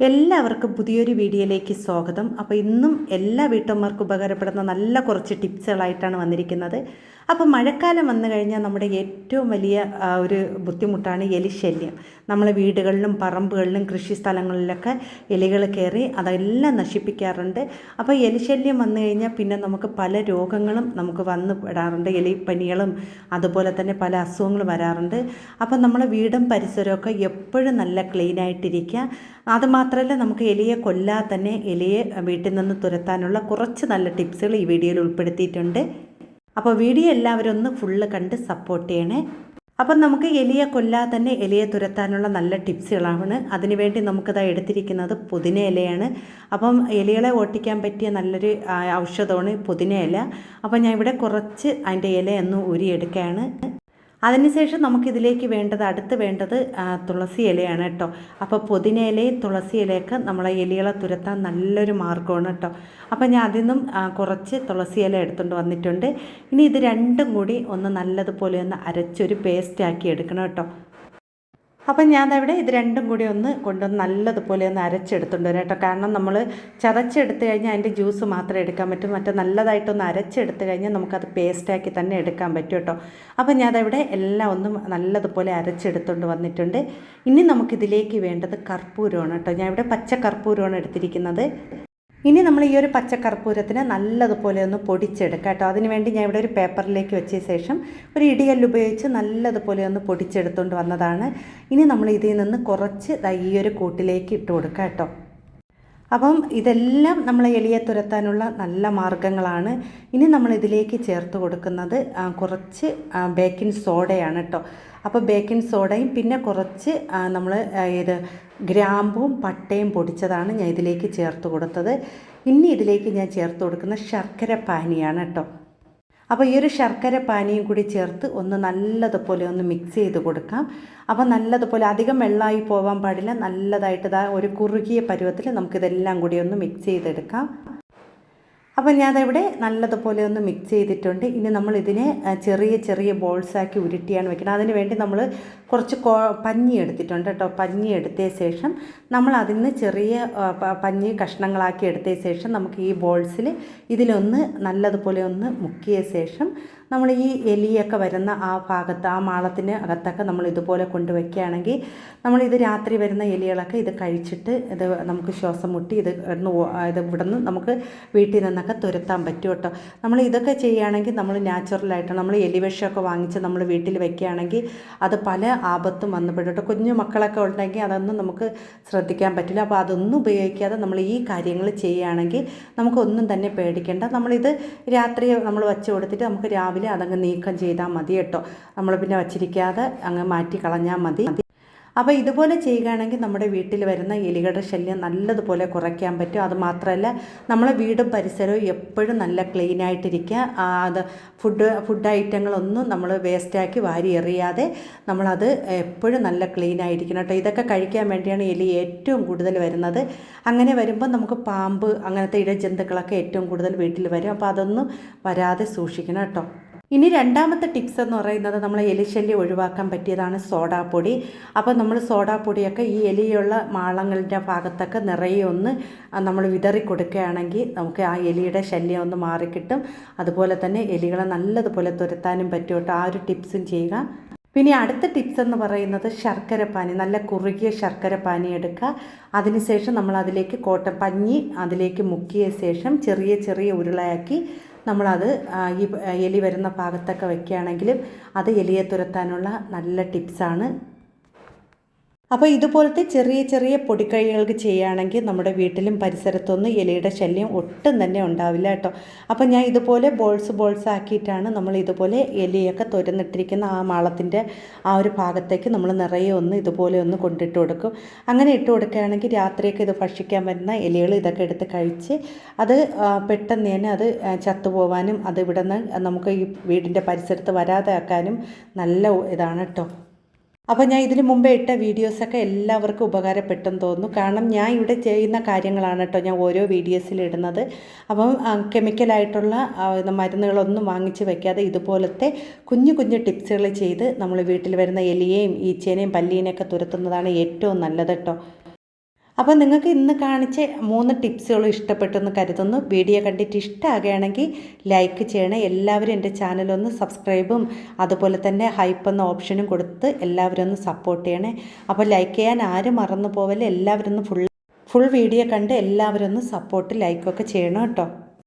എല്ലാവർക്കും പുതിയൊരു വീഡിയോയിലേക്ക് സ്വാഗതം. അപ്പോൾ ഇന്നും എല്ലാ വീട്ടമ്മമാർക്കും ഉപകാരപ്പെടുന്ന നല്ല കുറച്ച് ടിപ്സുകളായിട്ടാണ് വന്നിരിക്കുന്നത്. അപ്പോൾ മഴക്കാലം വന്നു കഴിഞ്ഞാൽ നമ്മുടെ ഏറ്റവും വലിയ ഒരു ബുദ്ധിമുട്ടാണ് എലിശല്യം. നമ്മളെ വീടുകളിലും പറമ്പുകളിലും കൃഷി സ്ഥലങ്ങളിലൊക്കെ എലികൾ കയറി അതെല്ലാം നശിപ്പിക്കാറുണ്ട്. അപ്പോൾ എലിശല്യം വന്നു കഴിഞ്ഞാൽ പിന്നെ നമുക്ക് പല രോഗങ്ങളും നമുക്ക് വന്നു പെടാറുണ്ട്. എലിപ്പനികളും അതുപോലെ തന്നെ പല അസുഖങ്ങളും വരാറുണ്ട്. അപ്പോൾ നമ്മളെ വീടും പരിസരമൊക്കെ എപ്പോഴും നല്ല ക്ലീനായിട്ടിരിക്കുക. അതുമാത്രമല്ല, നമുക്ക് എലിയെ കൊല്ലാതെ തന്നെ എലിയെ വീട്ടിൽ നിന്ന് തുരത്താനുള്ള കുറച്ച് നല്ല ടിപ്സുകൾ ഈ വീഡിയോയിൽ ഉൾപ്പെടുത്തിയിട്ടുണ്ട്. അപ്പോൾ വീഡിയോ എല്ലാവരും ഒന്ന് ഫുള്ള് കണ്ട് സപ്പോർട്ട് ചെയ്യണേ. അപ്പം നമുക്ക് എലിയെ കൊല്ലാതെ തന്നെ എലിയെ തുരത്താനുള്ള നല്ല ടിപ്സുകളാണ്. അതിനുവേണ്ടി നമുക്കിതാ എടുത്തിരിക്കുന്നത് പുതിന ഇലയാണ്. അപ്പം എലികളെ ഓട്ടിക്കാൻ പറ്റിയ നല്ലൊരു ഔഷധമാണ് പുതിന ഇല. അപ്പം ഞാൻ ഇവിടെ കുറച്ച് അതിൻ്റെ ഇലയൊന്ന് ഊരിയെടുക്കുകയാണ്. അതിനുശേഷം നമുക്കിതിലേക്ക് അടുത്ത് വേണ്ടത് തുളസി ഇലയാണ് കേട്ടോ. അപ്പോൾ പുതിന ഇലയും തുളസി ഇലയൊക്കെ നമ്മളെ എലികളെ തുരത്താൻ നല്ലൊരു മാർഗ്ഗമാണ് കേട്ടോ. അപ്പോൾ ഞാൻ അതിൽ നിന്നും കുറച്ച് തുളസി ഇല എടുത്തുകൊണ്ട് വന്നിട്ടുണ്ട്. ഇനി ഇത് രണ്ടും കൂടി ഒന്ന് നല്ലതുപോലെ ഒന്ന് അരച്ചൊരു പേസ്റ്റാക്കി എടുക്കണം കേട്ടോ. അപ്പം ഞാനവിടെ ഇത് രണ്ടും കൂടി കൊണ്ടുവന്ന് നല്ലതുപോലെ ഒന്ന് അരച്ചെടുത്തുകൊണ്ട് വരാം കേട്ടോ. കാരണം നമ്മൾ ചതച്ചെടുത്ത് കഴിഞ്ഞാൽ അതിൻ്റെ ജ്യൂസ് മാത്രമേ എടുക്കാൻ പറ്റും. മറ്റേ നല്ലതായിട്ടൊന്ന് അരച്ചെടുത്ത് കഴിഞ്ഞാൽ നമുക്കത് പേസ്റ്റാക്കി തന്നെ എടുക്കാൻ പറ്റും കേട്ടോ. അപ്പം ഞാനവിടെ എല്ലാം ഒന്ന് നല്ലതുപോലെ അരച്ചെടുത്തുകൊണ്ട് വന്നിട്ടുണ്ട്. ഇനി നമുക്കിതിലേക്ക് വേണ്ടത് കർപ്പൂരമാണ് കേട്ടോ. ഞാൻ ഇവിടെ പച്ച കർപ്പൂരമാണ് എടുത്തിരിക്കുന്നത്. ഇനി നമ്മൾ ഈ ഒരു പച്ചക്കർപ്പൂരത്തിന് നല്ലതുപോലെ ഒന്ന് പൊടിച്ചെടുക്കാം കേട്ടോ. അതിനുവേണ്ടി ഞാൻ ഇവിടെ ഒരു പേപ്പറിലേക്ക് വെച്ച ശേഷം ഒരു ഇടികല്ല് ഉപയോഗിച്ച് നല്ലതുപോലെ ഒന്ന് പൊടിച്ചെടുത്തുകൊണ്ട് വന്നതാണ്. ഇനി നമ്മൾ ഇതിൽ നിന്ന് കുറച്ച് ഈ ഒരു കൂട്ടിലേക്ക് ഇട്ട് കൊടുക്കാം കേട്ടോ. അപ്പം ഇതെല്ലാം നമ്മൾ എലിയെ തുരത്താനുള്ള നല്ല മാർഗ്ഗങ്ങളാണ്. ഇനി നമ്മൾ ഇതിലേക്ക് ചേർത്ത് കൊടുക്കുന്നത് കുറച്ച് ബേക്കിംഗ് സോഡയാണ് കേട്ടോ. അപ്പോൾ ബേക്കിംഗ് സോഡയും പിന്നെ കുറച്ച് നമ്മൾ ഗ്രാമ്പും പട്ടയും പൊടിച്ചതാണ് ഞാൻ ഇതിലേക്ക് ചേർത്ത് കൊടുത്തത്. ഇനി ഇതിലേക്ക് ഞാൻ ചേർത്ത് കൊടുക്കുന്ന ശർക്കര പാനിയാണ് കേട്ടോ. അപ്പോൾ ഈ ഒരു ശർക്കര പാനിയും കൂടി ചേർത്ത് ഒന്ന് നല്ലതുപോലെ ഒന്ന് മിക്സ് ചെയ്ത് കൊടുക്കാം. അപ്പോൾ നല്ലതുപോലെ അധികം വെള്ളമായി പോകാൻ പാടില്ല. നല്ലതായിട്ട് ഒരു കുറുകിയ പരുവത്തിൽ നമുക്കിതെല്ലാം കൂടി ഒന്ന് മിക്സ് ചെയ്തെടുക്കാം. അപ്പോൾ ഞാനതിവിടെ നല്ലതുപോലെ ഒന്ന് മിക്സ് ചെയ്തിട്ടുണ്ട്. ഇനി നമ്മളിതിനെ ചെറിയ ചെറിയ ബോൾസാക്കി ഉരുട്ടിയാണ് വെക്കുന്നത്. അതിന് വേണ്ടി നമ്മൾ കുറച്ച് പഞ്ഞി എടുത്തിട്ടുണ്ട് കേട്ടോ. പഞ്ഞി എടുത്ത ശേഷം നമ്മൾ അതിൽ നിന്ന് ചെറിയ പഞ്ഞി കഷ്ണങ്ങളാക്കി എടുത്ത ശേഷം നമുക്ക് ഈ ബോൾസിൽ ഇതിലൊന്ന് നല്ലതുപോലെ ഒന്ന് മുക്കിയ ശേഷം നമ്മൾ ഈ എലിയൊക്കെ വരുന്ന ആ ഭാഗത്ത് ആ മാളത്തിന് അകത്തൊക്കെ നമ്മൾ ഇതുപോലെ കൊണ്ടുവയ്ക്കുകയാണെങ്കിൽ നമ്മളിത് രാത്രി വരുന്ന എലികളൊക്കെ ഇത് കഴിച്ചിട്ട് ഇത് നമുക്ക് ശ്വാസം മുട്ടി ഇത് ഇവിടുന്ന് നമുക്ക് വീട്ടിൽ നിന്നൊക്കെ തുരത്താൻ പറ്റും കേട്ടോ. നമ്മൾ ഇതൊക്കെ ചെയ്യുകയാണെങ്കിൽ നമ്മൾ നാച്ചുറലായിട്ട് നമ്മൾ എലിവിഷമൊക്കെ വാങ്ങിച്ച് നമ്മൾ വീട്ടിൽ വയ്ക്കുകയാണെങ്കിൽ അത് പല ആപത്തും വന്നുപെടും കേട്ടോ. കുഞ്ഞു മക്കളൊക്കെ ഉണ്ടെങ്കിൽ അതൊന്നും നമുക്ക് ശ്രദ്ധിക്കാൻ പറ്റില്ല. അപ്പോൾ അതൊന്നും ഉപയോഗിക്കാതെ നമ്മൾ ഈ കാര്യങ്ങൾ ചെയ്യുകയാണെങ്കിൽ നമുക്കൊന്നും തന്നെ പേടിക്കേണ്ട. നമ്മളിത് രാത്രി നമ്മൾ വച്ച് കൊടുത്തിട്ട് നമുക്ക് രാവിലെ അതങ്ങ് നീക്കം ചെയ്താൽ മതി കേട്ടോ. നമ്മൾ പിന്നെ വച്ചിരിക്കാതെ അങ്ങ് മാറ്റി കളഞ്ഞാൽ മതി. അപ്പോൾ ഇതുപോലെ ചെയ്യുകയാണെങ്കിൽ നമ്മുടെ വീട്ടിൽ വരുന്ന എലികളുടെ ശല്യം നല്ലതുപോലെ കുറയ്ക്കാൻ പറ്റും. അതുമാത്രമല്ല, നമ്മളെ വീടും പരിസരവും എപ്പോഴും നല്ല ക്ലീനായിട്ടിരിക്കുക. അത് ഫുഡ് ഐറ്റങ്ങളൊന്നും നമ്മൾ വേസ്റ്റാക്കി വാരി എറിയാതെ നമ്മളത് എപ്പോഴും നല്ല ക്ലീനായിരിക്കണം കേട്ടോ. ഇതൊക്കെ കഴിക്കാൻ വേണ്ടിയാണ് എലി ഏറ്റവും കൂടുതൽ വരുന്നത്. അങ്ങനെ വരുമ്പോൾ നമുക്ക് പാമ്പ് അങ്ങനത്തെ ഇഴജന്തുക്കളൊക്കെ ഏറ്റവും കൂടുതൽ വീട്ടിൽ വരും. അപ്പോൾ അതൊന്നും വരാതെ സൂക്ഷിക്കണം കേട്ടോ. ഇനി രണ്ടാമത്തെ ടിപ്സ് എന്ന് പറയുന്നത് നമ്മളെ എലിശല്യം ഒഴിവാക്കാൻ പറ്റിയതാണ് സോഡാപ്പൊടി. അപ്പോൾ നമ്മൾ സോഡാപ്പൊടിയൊക്കെ ഈ എലിയുള്ള മാളങ്ങളുടെ ഭാഗത്തൊക്കെ നിറയെ ഒന്ന് നമ്മൾ വിതറി കൊടുക്കുകയാണെങ്കിൽ നമുക്ക് ആ എലിയുടെ ശല്യം ഒന്ന് മാറിക്കിട്ടും. അതുപോലെ തന്നെ എലികളെ നല്ലതുപോലെ തുരത്താനും പറ്റും കേട്ടോ. ആ ഒരു ടിപ്സും ചെയ്യുക. പിന്നെ അടുത്ത ടിപ്സ് എന്ന് പറയുന്നത് ശർക്കര പാനി, നല്ല കുറുകിയ ശർക്കര പാനി എടുക്കുക. അതിനുശേഷം നമ്മൾ അതിലേക്ക് കോട്ടൺ പഞ്ഞി അതിലേക്ക് മുക്കിയ ശേഷം ചെറിയ ചെറിയ ഉരുളയാക്കി നമ്മളത് ഈ എലി വരുന്ന ഭാഗത്തൊക്കെ വയ്ക്കുകയാണെങ്കിലും അത് എലിയെ തുരത്താനുള്ള നല്ല ടിപ്സാണ്. അപ്പോൾ ഇതുപോലത്തെ ചെറിയ ചെറിയ പൊടിക്കൈകൾക്ക് ചെയ്യുകയാണെങ്കിൽ നമ്മുടെ വീട്ടിലും പരിസരത്തൊന്നും എലിയുടെ ശല്യം ഒട്ടും തന്നെ ഉണ്ടാവില്ല കേട്ടോ. അപ്പോൾ ഞാൻ ഇതുപോലെ ബോൾസ് ആക്കിയിട്ടാണ് നമ്മൾ ഇതുപോലെ എലിയൊക്കെ തുരന്നിട്ടിരിക്കുന്ന ആ മാളത്തിൻ്റെ ആ ഒരു ഭാഗത്തേക്ക് നമ്മൾ നിറയെ ഇതുപോലെ കൊണ്ടിട്ട് കൊടുക്കും. അങ്ങനെ ഇട്ട് കൊടുക്കുകയാണെങ്കിൽ രാത്രിയൊക്കെ ഇത് ഭക്ഷിക്കാൻ വരുന്ന എലികൾ ഇതൊക്കെ എടുത്ത് കഴിച്ച് അത് പെട്ടെന്ന് തന്നെ അത് ചത്തുപോകാനും അത് ഇവിടെ നിന്ന് നമുക്ക് ഈ വീടിൻ്റെ പരിസരത്ത് വരാതെ ആക്കാനും നല്ല ഇതാണ് കേട്ടോ. അപ്പോൾ ഞാൻ ഇതിന് മുമ്പേ ഇട്ട വീഡിയോസൊക്കെ എല്ലാവർക്കും ഉപകാരപ്പെട്ടെന്ന് തോന്നുന്നു. കാരണം ഞാൻ ഇവിടെ ചെയ്യുന്ന കാര്യങ്ങളാണ് കേട്ടോ ഞാൻ ഓരോ വീഡിയോസിലിടുന്നത്. അപ്പം കെമിക്കലായിട്ടുള്ള മരുന്നുകളൊന്നും വാങ്ങിച്ച് വയ്ക്കാതെ ഇതുപോലത്തെ കുഞ്ഞു കുഞ്ഞു ടിപ്സുകൾ ചെയ്ത് നമ്മൾ വീട്ടിൽ വരുന്ന എലിയെയും ഈച്ചേനെയും പല്ലീനെയൊക്കെ തുരത്തുന്നതാണ് ഏറ്റവും നല്ലത് കേട്ടോ. അപ്പോൾ നിങ്ങൾക്ക് ഇന്ന് കാണിച്ച 3 ടിപ്സുകളും ഇഷ്ടപ്പെട്ടെന്ന് കരുതുന്നു. വീഡിയോ കണ്ടിട്ട് ഇഷ്ടമാകുകയാണെങ്കിൽ ലൈക്ക് ചെയ്യണേ. എല്ലാവരും എൻ്റെ ചാനലൊന്ന് സബ്സ്ക്രൈബും അതുപോലെ തന്നെ ഹൈപ്പ് എന്ന ഓപ്ഷനും കൊടുത്ത് എല്ലാവരും ഒന്ന് സപ്പോർട്ട് ചെയ്യണേ. അപ്പോൾ ലൈക്ക് ചെയ്യാൻ ആരും മറന്നു പോവല്ലേ. എല്ലാവരും ഒന്ന് ഫുൾ വീഡിയോ കണ്ട് എല്ലാവരും ഒന്ന് സപ്പോർട്ട് ലൈക്കൊക്കെ ചെയ്യണം കേട്ടോ.